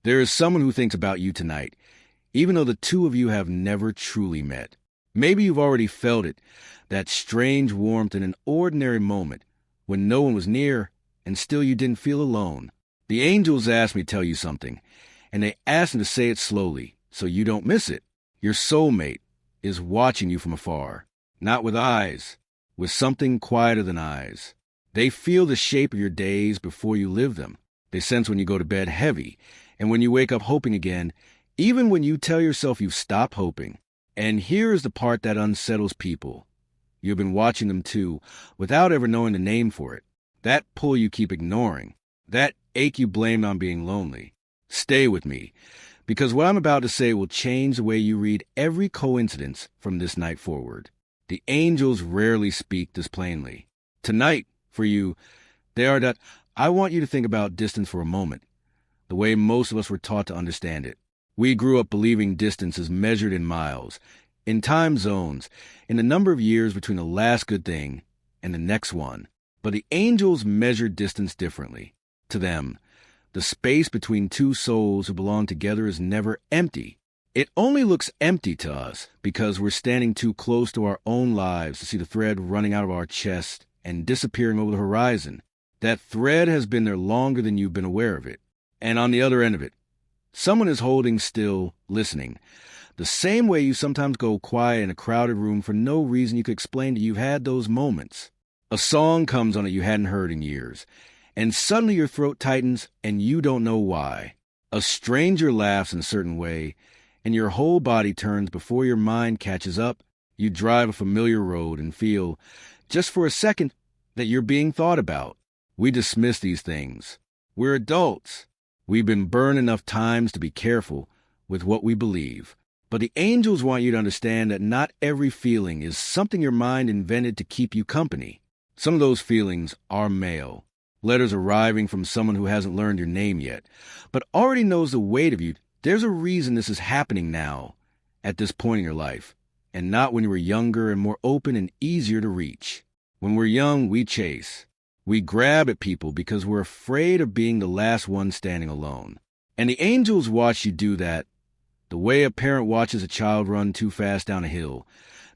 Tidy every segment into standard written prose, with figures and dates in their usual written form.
There is someone who thinks about you tonight, even though the two of you have never truly met. Maybe you've already felt it, that strange warmth in an ordinary moment when no one was near and still you didn't feel alone. The angels asked me to tell you something, and they asked me to say it slowly so you don't miss it. Your soulmate is watching you from afar, not with eyes, with something quieter than eyes. They feel the shape of your days before you live them. They sense when you go to bed heavy and when you wake up hoping again, even when you tell yourself you've stopped hoping. And here is the part that unsettles people. You've been watching them too, without ever knowing the name for it. That pull you keep ignoring. That ache you blame on being lonely. Stay with me, because what I'm about to say will change the way you read every coincidence from this night forward. The angels rarely speak this plainly. Tonight, for you, they are that I want you to think about distance for a moment, the way most of us were taught to understand it. We grew up believing distance is measured in miles, in time zones, in the number of years between the last good thing and the next one. But the angels measured distance differently. To them, the space between two souls who belong together is never empty. It only looks empty to us because we're standing too close to our own lives to see the thread running out of our chest and disappearing over the horizon. That thread has been there longer than you've been aware of it. And on the other end of it, someone is holding still, listening. The same way you sometimes go quiet in a crowded room for no reason you could explain to you've had those moments. A song comes on that you hadn't heard in years, and suddenly your throat tightens and you don't know why. A stranger laughs in a certain way, and your whole body turns before your mind catches up. You drive a familiar road and feel, just for a second, that you're being thought about. We dismiss these things. We're adults. We've been burned enough times to be careful with what we believe. But the angels want you to understand that not every feeling is something your mind invented to keep you company. Some of those feelings are male. Letters arriving from someone who hasn't learned your name yet, but already knows the weight of you. There's a reason this is happening now, at this point in your life, and not when you were younger and more open and easier to reach. When we're young, we chase. We grab at people because we're afraid of being the last one standing alone. And the angels watch you do that the way a parent watches a child run too fast down a hill,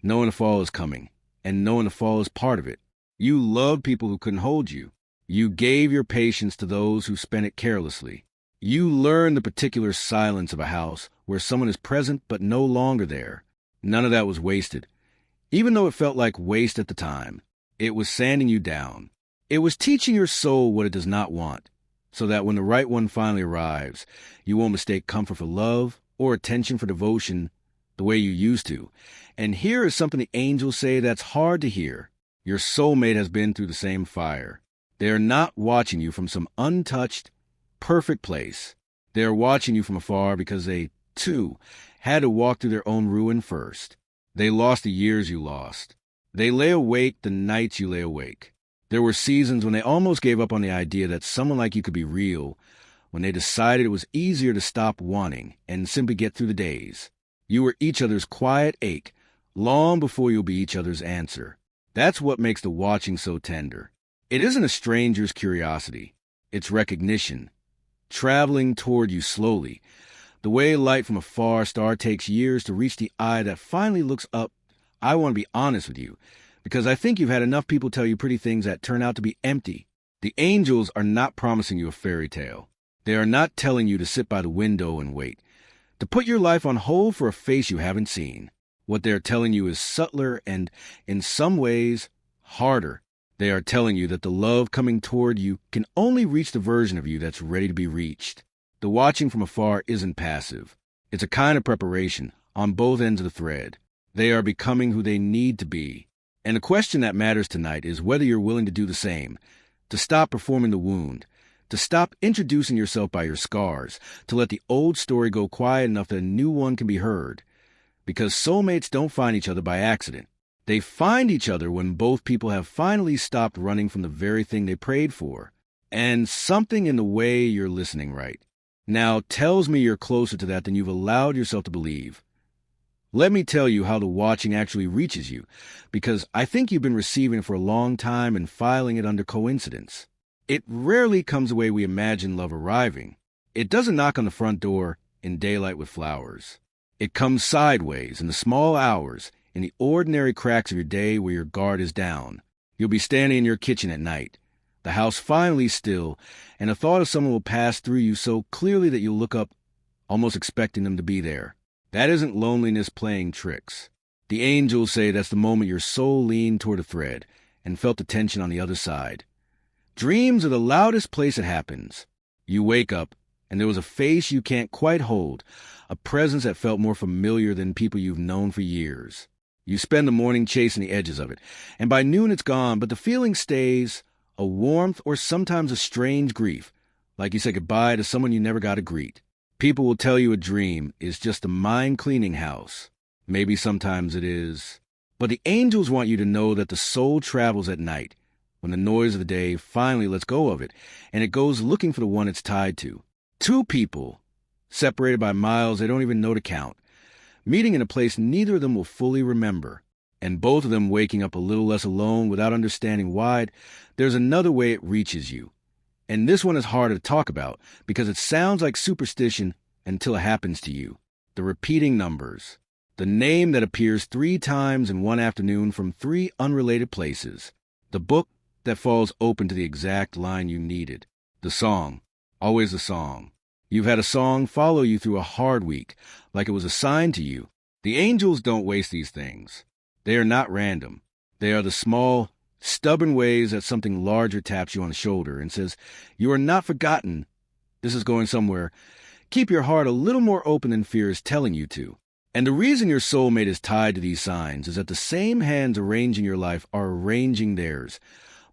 knowing the fall is coming, and knowing the fall is part of it. You loved people who couldn't hold you. You gave your patience to those who spent it carelessly. You learned the particular silence of a house where someone is present but no longer there. None of that was wasted. Even though it felt like waste at the time, it was sanding you down. It was teaching your soul what it does not want, so that when the right one finally arrives, you won't mistake comfort for love or attention for devotion the way you used to. And here is something the angels say that's hard to hear. Your soulmate has been through the same fire. They are not watching you from some untouched, perfect place. They are watching you from afar because they, too, had to walk through their own ruin first. They lost the years you lost. They lay awake the nights you lay awake. There were seasons when they almost gave up on the idea that someone like you could be real, when they decided it was easier to stop wanting and simply get through the days. You were each other's quiet ache, long before you'll be each other's answer. That's what makes the watching so tender. It isn't a stranger's curiosity. It's recognition, traveling toward you slowly. The way light from a far star takes years to reach the eye that finally looks up. I want to be honest with you, because I think you've had enough people tell you pretty things that turn out to be empty. The angels are not promising you a fairy tale. They are not telling you to sit by the window and wait, to put your life on hold for a face you haven't seen. What they're telling you is subtler and, in some ways, harder. They are telling you that the love coming toward you can only reach the version of you that's ready to be reached. The watching from afar isn't passive. It's a kind of preparation on both ends of the thread. They are becoming who they need to be. And the question that matters tonight is whether you're willing to do the same, to stop performing the wound, to stop introducing yourself by your scars, to let the old story go quiet enough that a new one can be heard. Because soulmates don't find each other by accident. They find each other when both people have finally stopped running from the very thing they prayed for. And something in the way you're listening right now tells me you're closer to that than you've allowed yourself to believe. Let me tell you how the watching actually reaches you, because I think you've been receiving it for a long time and filing it under coincidence. It rarely comes the way we imagine love arriving. It doesn't knock on the front door in daylight with flowers. It comes sideways in the small hours, in the ordinary cracks of your day where your guard is down. You'll be standing in your kitchen at night, the house finally still, and the thought of someone will pass through you so clearly that you'll look up, almost expecting them to be there. That isn't loneliness playing tricks. The angels say that's the moment your soul leaned toward a thread and felt the tension on the other side. Dreams are the loudest place it happens. You wake up, and there was a face you can't quite hold, a presence that felt more familiar than people you've known for years. You spend the morning chasing the edges of it, and by noon it's gone, but the feeling stays, a warmth or sometimes a strange grief, like you said goodbye to someone you never got to greet. People will tell you a dream is just a mind-cleaning house. Maybe sometimes it is. But the angels want you to know that the soul travels at night, when the noise of the day finally lets go of it, and it goes looking for the one it's tied to. Two people, separated by miles they don't even know to count, meeting in a place neither of them will fully remember, and both of them waking up a little less alone without understanding why. There's another way it reaches you. And this one is harder to talk about because it sounds like superstition until it happens to you. The repeating numbers. The name that appears 3 times in one afternoon from 3 unrelated places. The book that falls open to the exact line you needed. The song. Always the song. You've had a song follow you through a hard week, like it was assigned to you. The angels don't waste these things. They are not random. They are the small, stubborn ways that something larger taps you on the shoulder and says, "You are not forgotten. This is going somewhere. Keep your heart a little more open than fear is telling you to." And the reason your soulmate is tied to these signs is that the same hands arranging your life are arranging theirs,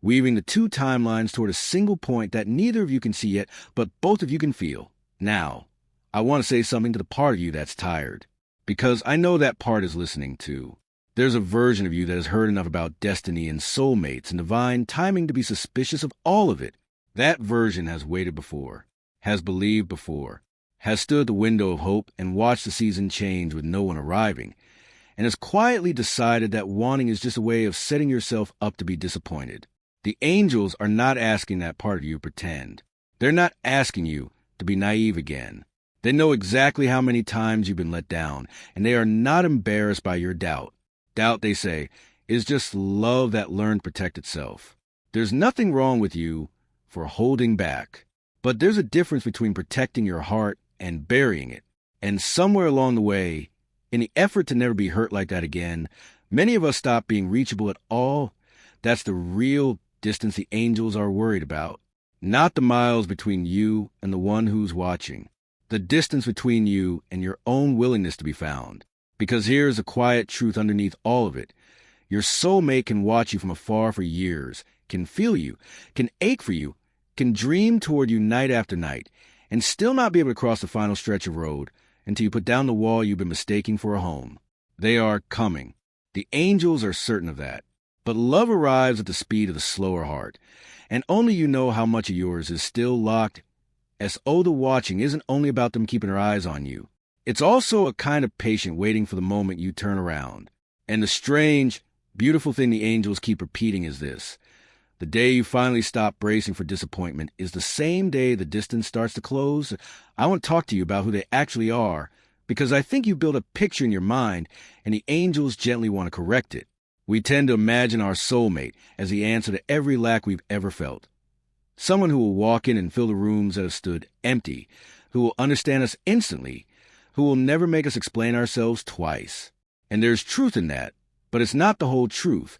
weaving the 2 timelines toward a single point that neither of you can see yet, but both of you can feel. Now, I want to say something to the part of you that's tired, because I know that part is listening too. There's a version of you that has heard enough about destiny and soulmates and divine timing to be suspicious of all of it. That version has waited before, has believed before, has stood at the window of hope and watched the season change with no one arriving, and has quietly decided that wanting is just a way of setting yourself up to be disappointed. The angels are not asking that part of you to pretend. They're not asking you to be naive again. They know exactly how many times you've been let down, and they are not embarrassed by your doubt. Doubt, they say, is just love that learned to protect itself. There's nothing wrong with you for holding back, but there's a difference between protecting your heart and burying it. And somewhere along the way, in the effort to never be hurt like that again, many of us stop being reachable at all. That's the real distance the angels are worried about. Not the miles between you and the one who's watching. The distance between you and your own willingness to be found. Because here's a quiet truth underneath all of it. Your soulmate can watch you from afar for years, can feel you, can ache for you, can dream toward you night after night, and still not be able to cross the final stretch of road until you put down the wall you've been mistaking for a home. They are coming. The angels are certain of that. But love arrives at the speed of the slower heart, and only you know how much of yours is still locked, as the watching isn't only about them keeping their eyes on you. It's also a kind of patient waiting for the moment you turn around. And the strange, beautiful thing the angels keep repeating is this. The day you finally stop bracing for disappointment is the same day the distance starts to close. I want to talk to you about who they actually are, because I think you build a picture in your mind, and the angels gently want to correct it. We tend to imagine our soulmate as the answer to every lack we've ever felt. Someone who will walk in and fill the rooms that have stood empty, who will understand us instantly, who will never make us explain ourselves twice. And there's truth in that, but it's not the whole truth.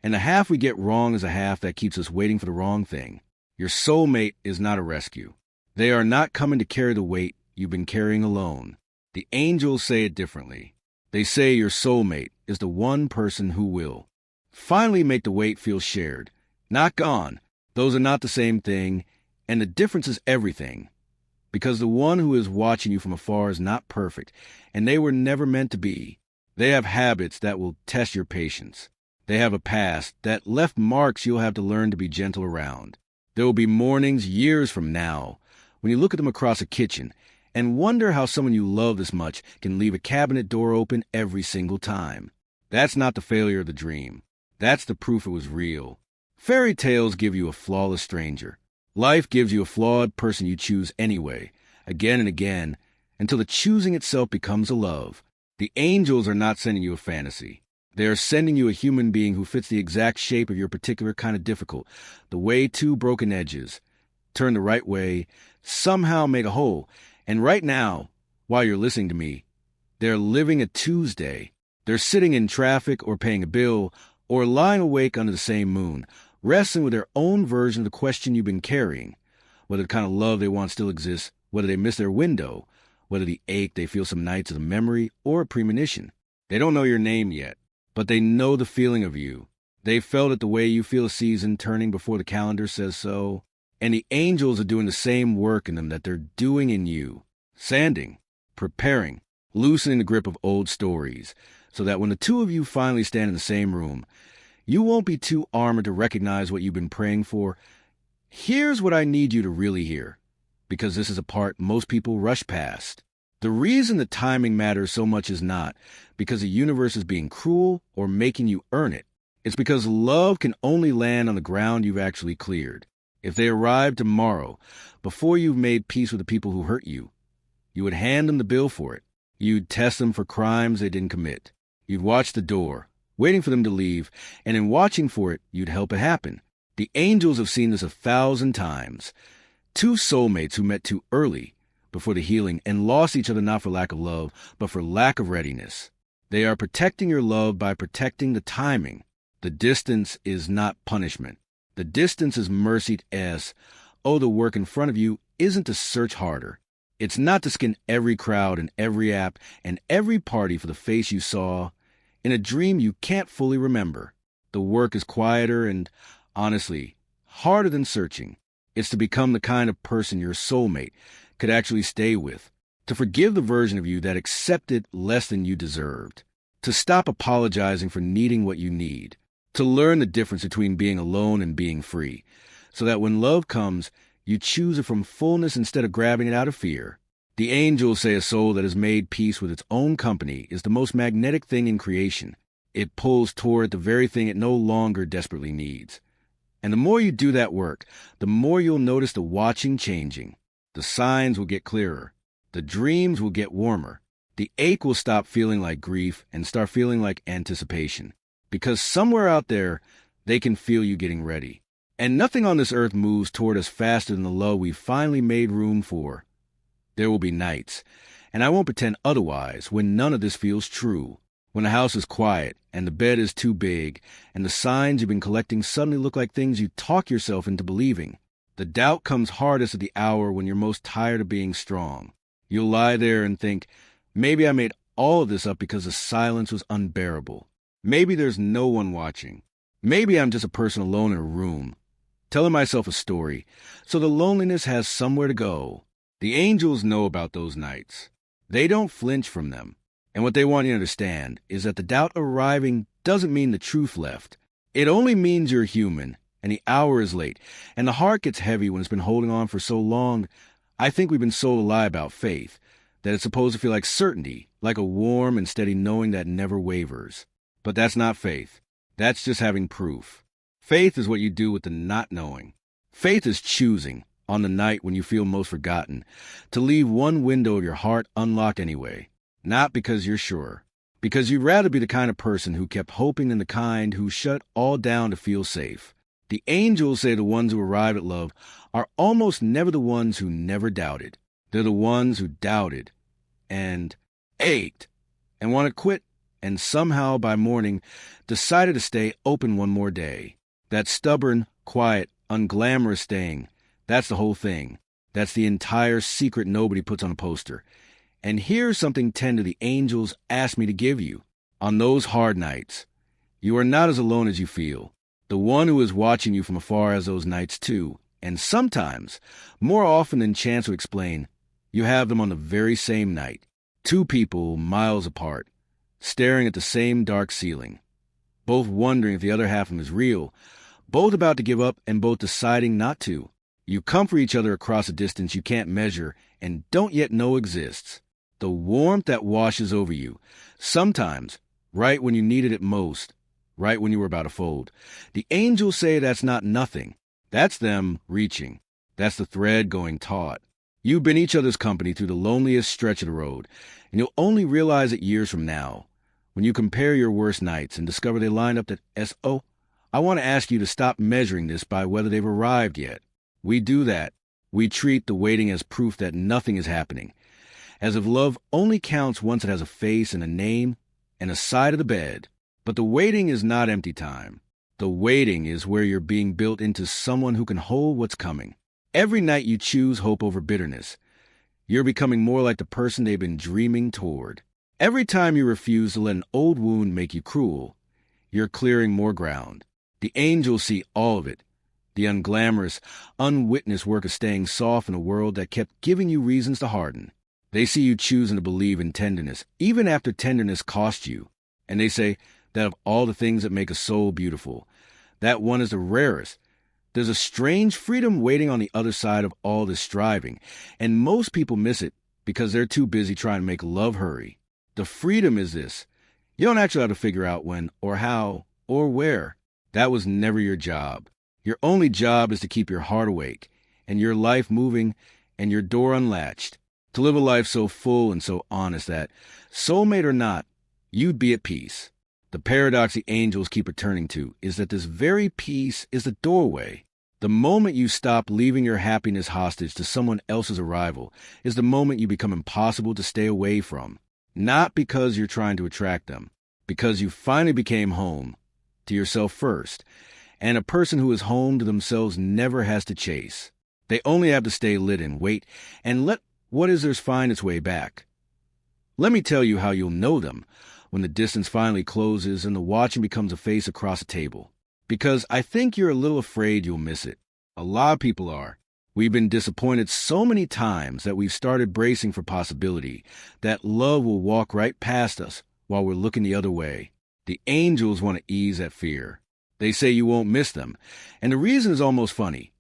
And the half we get wrong is a half that keeps us waiting for the wrong thing. Your soulmate is not a rescue. They are not coming to carry the weight you've been carrying alone. The angels say it differently. They say your soulmate is the one person who will finally make the weight feel shared, not gone. Those are not the same thing, and the difference is everything. Because the one who is watching you from afar is not perfect, and they were never meant to be. They have habits that will test your patience. They have a past that left marks you'll have to learn to be gentle around. There will be mornings years from now when you look at them across a kitchen and wonder how someone you love this much can leave a cabinet door open every single time. That's not the failure of the dream. That's the proof it was real. Fairy tales give you a flawless stranger. Life gives you a flawed person you choose anyway, again and again, until the choosing itself becomes a love. The angels are not sending you a fantasy. They are sending you a human being who fits the exact shape of your particular kind of difficult, the way two broken edges, turn the right way, somehow make a whole. And right now, while you're listening to me, they're living a Tuesday. They're sitting in traffic or paying a bill or lying awake under the same moon, wrestling with their own version of the question you've been carrying, whether the kind of love they want still exists, whether they miss their window, whether the ache they feel some nights is a memory or a premonition. They don't know your name yet, but they know the feeling of you. They felt it the way you feel a season turning before the calendar says so. And the angels are doing the same work in them that they're doing in you. Sanding, preparing, loosening the grip of old stories, so that when the two of you finally stand in the same room, you won't be too armored to recognize what you've been praying for. Here's what I need you to really hear, because this is a part most people rush past. The reason the timing matters so much is not because the universe is being cruel or making you earn it. It's because love can only land on the ground you've actually cleared. If they arrived tomorrow, before you've made peace with the people who hurt you, you would hand them the bill for it. You'd test them for crimes they didn't commit. You'd watch the door, waiting for them to leave, and in watching for it, you'd help it happen. The angels have seen this 1,000 times. Two soulmates who met too early before the healing and lost each other not for lack of love, but for lack of readiness. They are protecting your love by protecting the timing. The distance is not punishment. The distance is mercy as, oh, the work in front of you isn't to search harder. It's not to skin every crowd and every app and every party for the face you saw in a dream you can't fully remember. The work is quieter and, honestly, harder than searching. It's to become the kind of person your soulmate could actually stay with, to forgive the version of you that accepted less than you deserved, to stop apologizing for needing what you need, to learn the difference between being alone and being free, so that when love comes, you choose it from fullness instead of grabbing it out of fear. The angels say a soul that has made peace with its own company is the most magnetic thing in creation. It pulls toward the very thing it no longer desperately needs. And the more you do that work, the more you'll notice the watching changing. The signs will get clearer. The dreams will get warmer. The ache will stop feeling like grief and start feeling like anticipation. Because somewhere out there, they can feel you getting ready. And nothing on this earth moves toward us faster than the love we've finally made room for. There will be nights, and I won't pretend otherwise, when none of this feels true. When the house is quiet, and the bed is too big, and the signs you've been collecting suddenly look like things you talk yourself into believing. The doubt comes hardest at the hour when you're most tired of being strong. You'll lie there and think, maybe I made all of this up because the silence was unbearable. Maybe there's no one watching. Maybe I'm just a person alone in a room, telling myself a story, so the loneliness has somewhere to go. The angels know about those nights. They don't flinch from them. And what they want you to understand is that the doubt arriving doesn't mean the truth left. It only means you're human, and the hour is late, and the heart gets heavy when it's been holding on for so long. I think we've been sold a lie about faith, that it's supposed to feel like certainty, like a warm and steady knowing that never wavers. But that's not faith. That's just having proof. Faith is what you do with the not knowing. Faith is choosing, on the night when you feel most forgotten, to leave one window of your heart unlocked anyway. Not because you're sure. Because you'd rather be the kind of person who kept hoping than the kind who shut all down to feel safe. The angels say the ones who arrive at love are almost never the ones who never doubted. They're the ones who doubted and ached and want to quit and somehow by morning decided to stay open one more day. That stubborn, quiet, unglamorous staying, that's the whole thing. That's the entire secret nobody puts on a poster. And here's something tender the angels asked me to give you. On those hard nights, you are not as alone as you feel. The one who is watching you from afar has those nights too. And sometimes, more often than chance would explain, you have them on the very same night. Two people miles apart, staring at the same dark ceiling, both wondering if the other half of them is real, both about to give up and both deciding not to. You comfort each other across a distance you can't measure and don't yet know exists. The warmth that washes over you, sometimes right when you needed it most, right when you were about to fold. The angels say that's not nothing. That's them reaching. That's the thread going taut. You've been each other's company through the loneliest stretch of the road, and you'll only realize it years from now, when you compare your worst nights and discover they line up that S.O. I want to ask you to stop measuring this by whether they've arrived yet. We do that. We treat the waiting as proof that nothing is happening, as if love only counts once it has a face and a name and a side of the bed. But the waiting is not empty time. The waiting is where you're being built into someone who can hold what's coming. Every night you choose hope over bitterness, you're becoming more like the person they've been dreaming toward. Every time you refuse to let an old wound make you cruel, you're clearing more ground. The angels see all of it, the unglamorous, unwitnessed work of staying soft in a world that kept giving you reasons to harden. They see you choosing to believe in tenderness, even after tenderness cost you. And they say that of all the things that make a soul beautiful, that one is the rarest. There's a strange freedom waiting on the other side of all this striving, and most people miss it because they're too busy trying to make love hurry. The freedom is this. You don't actually have to figure out when or how or where. That was never your job. Your only job is to keep your heart awake and your life moving and your door unlatched. To live a life so full and so honest that, soulmate or not, you'd be at peace. The paradox the angels keep returning to is that this very peace is the doorway. The moment you stop leaving your happiness hostage to someone else's arrival is the moment you become impossible to stay away from. Not because you're trying to attract them, because you finally became home to yourself first. And a person who is home to themselves never has to chase. They only have to stay lit and wait and let what is theirs find its way back. Let me tell you how you'll know them when the distance finally closes and the watching becomes a face across a table. Because I think you're a little afraid you'll miss it. A lot of people are. We've been disappointed so many times that we've started bracing for possibility that love will walk right past us while we're looking the other way. The angels want to ease that fear. They say you won't miss them. And the reason is almost funny.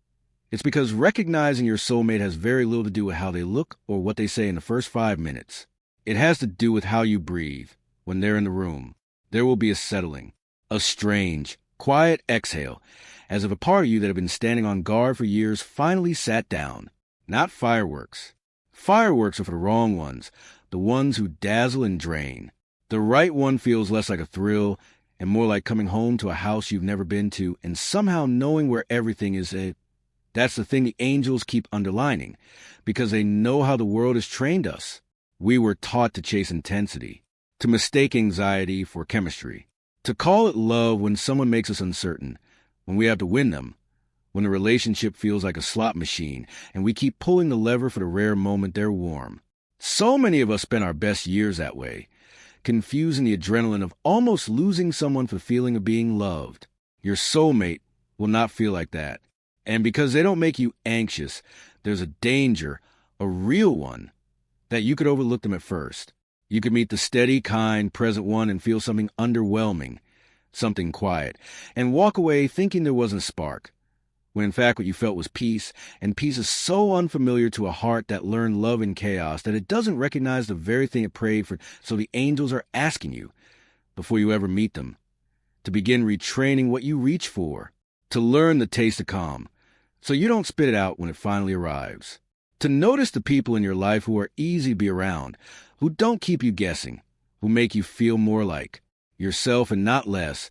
It's because recognizing your soulmate has very little to do with how they look or what they say in the first 5 minutes. It has to do with how you breathe when they're in the room. There will be a settling, a strange, quiet exhale, as if a part of you that had been standing on guard for years finally sat down. Not fireworks. Fireworks are for the wrong ones, the ones who dazzle and drain. The right one feels less like a thrill and more like coming home to a house you've never been to and somehow knowing where everything is. That's the thing the angels keep underlining, because they know how the world has trained us. We were taught to chase intensity, to mistake anxiety for chemistry, to call it love when someone makes us uncertain, when we have to win them, when the relationship feels like a slot machine and we keep pulling the lever for the rare moment they're warm. So many of us spend our best years that way, confusing the adrenaline of almost losing someone for the feeling of being loved. Your soulmate will not feel like that. And because they don't make you anxious, there's a danger, a real one, that you could overlook them at first. You could meet the steady, kind, present one and feel something underwhelming, something quiet, and walk away thinking there wasn't a spark, when in fact what you felt was peace, and peace is so unfamiliar to a heart that learned love in chaos that it doesn't recognize the very thing it prayed for. So the angels are asking you, before you ever meet them, to begin retraining what you reach for, to learn the taste of calm, so you don't spit it out when it finally arrives. To notice the people in your life who are easy to be around, who don't keep you guessing, who make you feel more like yourself and not less,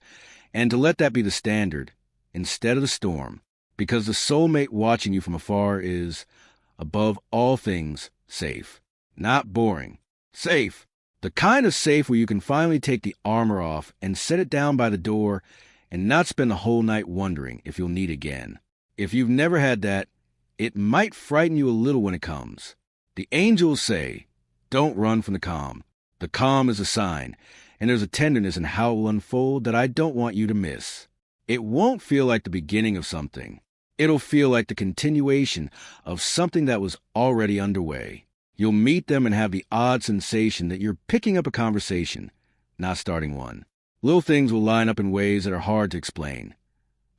and to let that be the standard instead of the storm, because the soulmate watching you from afar is, above all things, safe. Not boring. Safe. The kind of safe where you can finally take the armor off and set it down by the door and not spend the whole night wondering if you'll need again. If you've never had that, it might frighten you a little when it comes. The angels say, don't run from the calm. The calm is a sign, and there's a tenderness in how it will unfold that I don't want you to miss. It won't feel like the beginning of something. It'll feel like the continuation of something that was already underway. You'll meet them and have the odd sensation that you're picking up a conversation, not starting one. Little things will line up in ways that are hard to explain.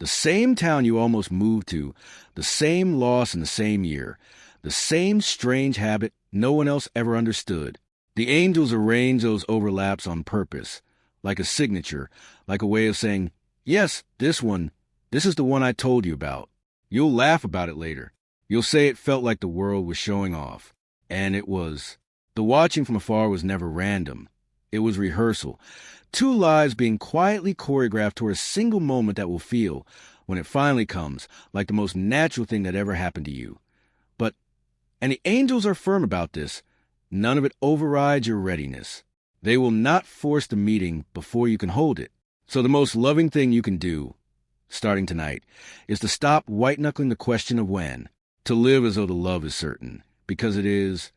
The same town you almost moved to, the same loss in the same year, the same strange habit no one else ever understood. The angels arrange those overlaps on purpose, like a signature, like a way of saying, yes, this is the one I told you about. You'll laugh about it later. You'll say it felt like the world was showing off. And it was. The watching from afar was never random. It was rehearsal. Two lives being quietly choreographed toward a single moment that will feel, when it finally comes, like the most natural thing that ever happened to you. But, and the angels are firm about this, none of it overrides your readiness. They will not force the meeting before you can hold it. So the most loving thing you can do, starting tonight, is to stop white-knuckling the question of when, to live as though the love is certain, because it is,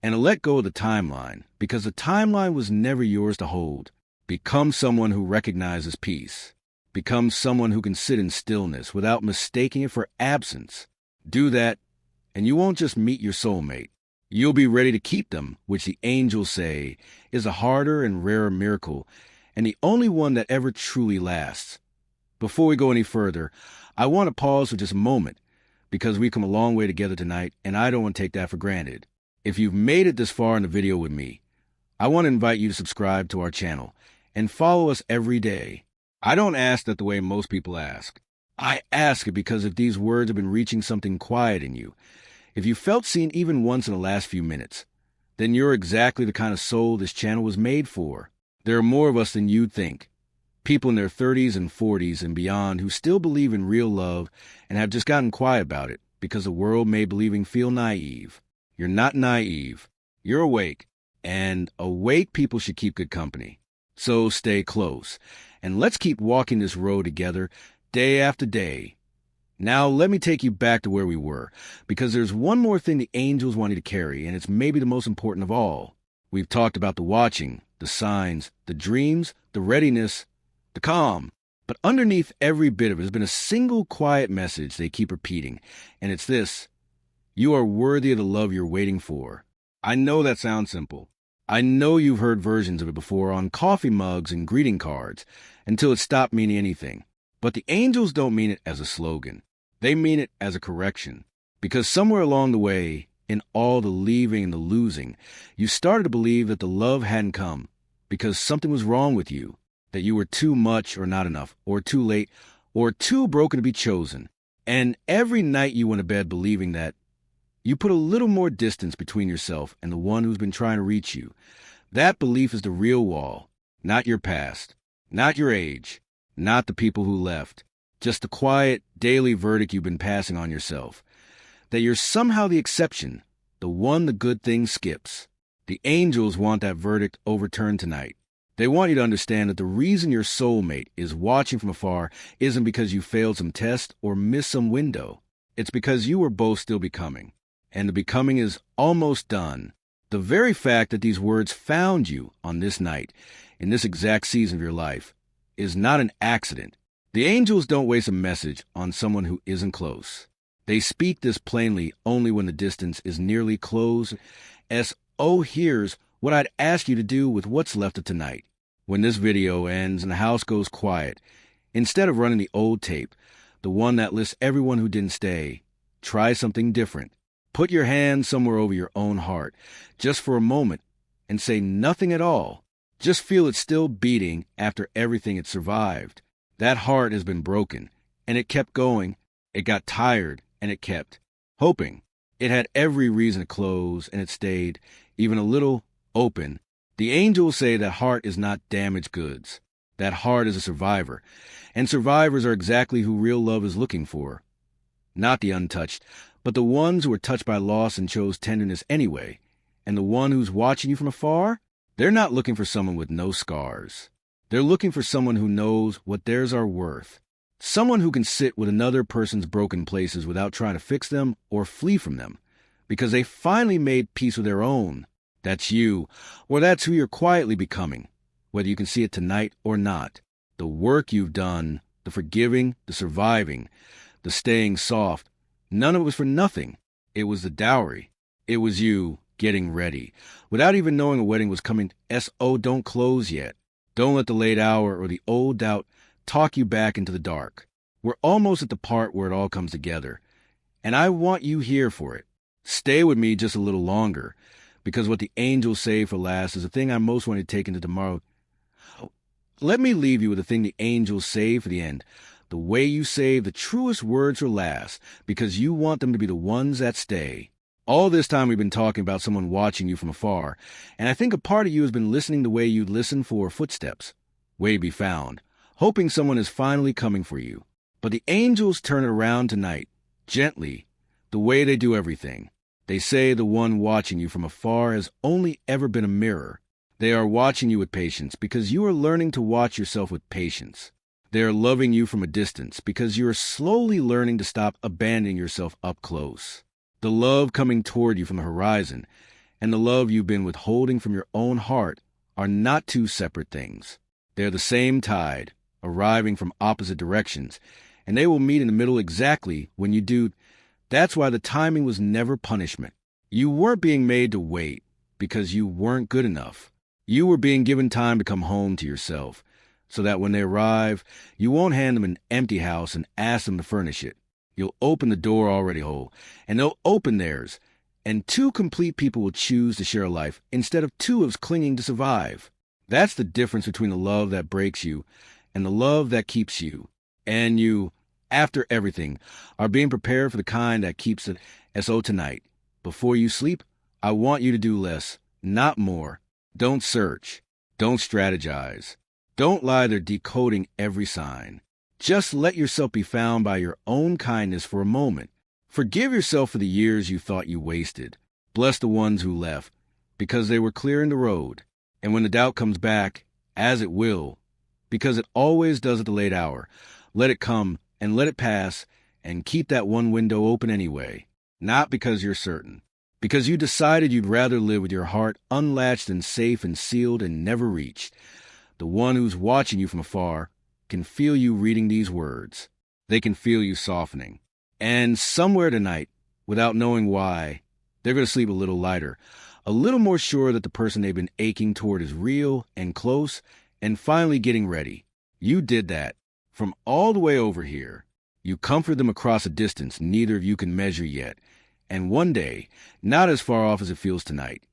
and to let go of the timeline, because the timeline was never yours to hold. Become someone who recognizes peace. Become someone who can sit in stillness without mistaking it for absence. Do that, and you won't just meet your soulmate. You'll be ready to keep them, which the angels say is a harder and rarer miracle, and the only one that ever truly lasts. Before we go any further, I want to pause for just a moment, because we've come a long way together tonight, and I don't want to take that for granted. If you've made it this far in the video with me, I want to invite you to subscribe to our channel and follow us every day. I don't ask that the way most people ask. I ask it because if these words have been reaching something quiet in you, if you felt seen even once in the last few minutes, then you're exactly the kind of soul this channel was made for. There are more of us than you'd think. People in their 30s and 40s and beyond who still believe in real love and have just gotten quiet about it because the world made believing feel naive. You're not naive. You're awake. And awake people should keep good company. So stay close, and let's keep walking this road together, day after day. Now let me take you back to where we were, because there's one more thing the angels want you to carry, and it's maybe the most important of all. We've talked about the watching, the signs, the dreams, the readiness, the calm. But underneath every bit of it has been a single quiet message they keep repeating, and it's this: you are worthy of the love you're waiting for. I know that sounds simple. I know you've heard versions of it before on coffee mugs and greeting cards until it stopped meaning anything. But the angels don't mean it as a slogan. They mean it as a correction. Because somewhere along the way, in all the leaving and the losing, you started to believe that the love hadn't come because something was wrong with you, that you were too much or not enough, or too late, or too broken to be chosen. And every night you went to bed believing that, you put a little more distance between yourself and the one who's been trying to reach you. That belief is the real wall, not your past, not your age, not the people who left, just the quiet, daily verdict you've been passing on yourself. That you're somehow the exception, the one the good thing skips. The angels want that verdict overturned tonight. They want you to understand that the reason your soulmate is watching from afar isn't because you failed some test or missed some window. It's because you are both still becoming. And the becoming is almost done. The very fact that these words found you on this night, in this exact season of your life, is not an accident. The angels don't waste a message on someone who isn't close. They speak this plainly only when the distance is nearly closed, as, oh, here's what I'd ask you to do with what's left of tonight. When this video ends and the house goes quiet, instead of running the old tape, the one that lists everyone who didn't stay, try something different. Put your hand somewhere over your own heart, just for a moment, and say nothing at all. Just feel it still beating after everything it survived. That heart has been broken, and it kept going. It got tired, and it kept hoping. It had every reason to close, and it stayed, even a little, open. The angels say that heart is not damaged goods. That heart is a survivor, and survivors are exactly who real love is looking for. Not the untouched, but the ones who were touched by loss and chose tenderness anyway. And the one who's watching you from afar, they're not looking for someone with no scars. They're looking for someone who knows what theirs are worth. Someone who can sit with another person's broken places without trying to fix them or flee from them, because they finally made peace with their own. That's you, or that's who you're quietly becoming, whether you can see it tonight or not. The work you've done, the forgiving, the surviving, the staying soft, none of it was for nothing. It was the dowry. It was you getting ready, without even knowing a wedding was coming. S.O. Don't close yet. Don't let the late hour or the old doubt talk you back into the dark. We're almost at the part where it all comes together, and I want you here for it. Stay with me just a little longer, because what the angels say for last is the thing I most want to take into tomorrow. Let me leave you with the thing the angels say for the end, the way you save the truest words for last, because you want them to be the ones that stay. All this time we've been talking about someone watching you from afar, and I think a part of you has been listening the way you'd listen for footsteps, way to be found, hoping someone is finally coming for you. But the angels turn it around tonight, gently, the way they do everything. They say the one watching you from afar has only ever been a mirror. They are watching you with patience because you are learning to watch yourself with patience. They are loving you from a distance because you are slowly learning to stop abandoning yourself up close. The love coming toward you from the horizon and the love you've been withholding from your own heart are not two separate things. They are the same tide, arriving from opposite directions, and they will meet in the middle exactly when you do. That's why the timing was never punishment. You weren't being made to wait because you weren't good enough. You were being given time to come home to yourself, so that when they arrive, you won't hand them an empty house and ask them to furnish it. You'll open the door already whole, and they'll open theirs, and two complete people will choose to share a life instead of two of us clinging to survive. That's the difference between the love that breaks you and the love that keeps you. And you, after everything, are being prepared for the kind that keeps it. And so tonight, before you sleep, I want you to do less, not more. Don't search. Don't strategize. Don't lie there decoding every sign. Just let yourself be found by your own kindness for a moment. Forgive yourself for the years you thought you wasted. Bless the ones who left, because they were clearing the road. And when the doubt comes back, as it will, because it always does at the late hour, let it come and let it pass, and keep that one window open anyway. Not because you're certain. Because you decided you'd rather live with your heart unlatched and safe and sealed and never reached. The one who's watching you from afar can feel you reading these words. They can feel you softening. And somewhere tonight, without knowing why, they're going to sleep a little lighter, a little more sure that the person they've been aching toward is real and close and finally getting ready. You did that. From all the way over here, you comfort them across a distance neither of you can measure yet. And one day, not as far off as it feels tonight,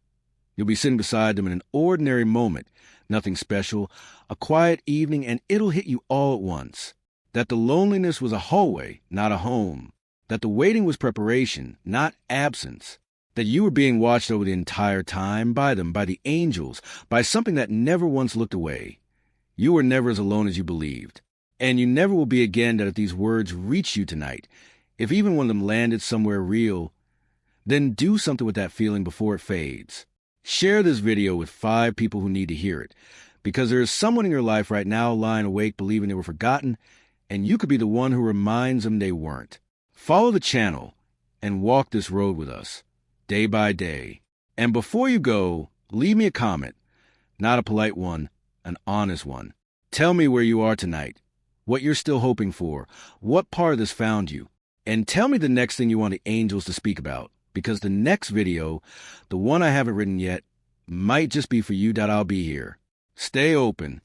you'll be sitting beside them in an ordinary moment, nothing special, a quiet evening, and it'll hit you all at once. That the loneliness was a hallway, not a home. That the waiting was preparation, not absence. That you were being watched over the entire time by them, by the angels, by something that never once looked away. You were never as alone as you believed. And you never will be again that if these words reach you tonight, if even one of them landed somewhere real, then do something with that feeling before it fades. Share this video with 5 people who need to hear it, because there is someone in your life right now lying awake believing they were forgotten, and you could be the one who reminds them they weren't. Follow the channel and walk this road with us, day by day. And before you go, leave me a comment, not a polite one, an honest one. Tell me where you are tonight, what you're still hoping for, what part of this found you, and tell me the next thing you want the angels to speak about. Because the next video, the one I haven't written yet, might just be for you that I'll be here. Stay open.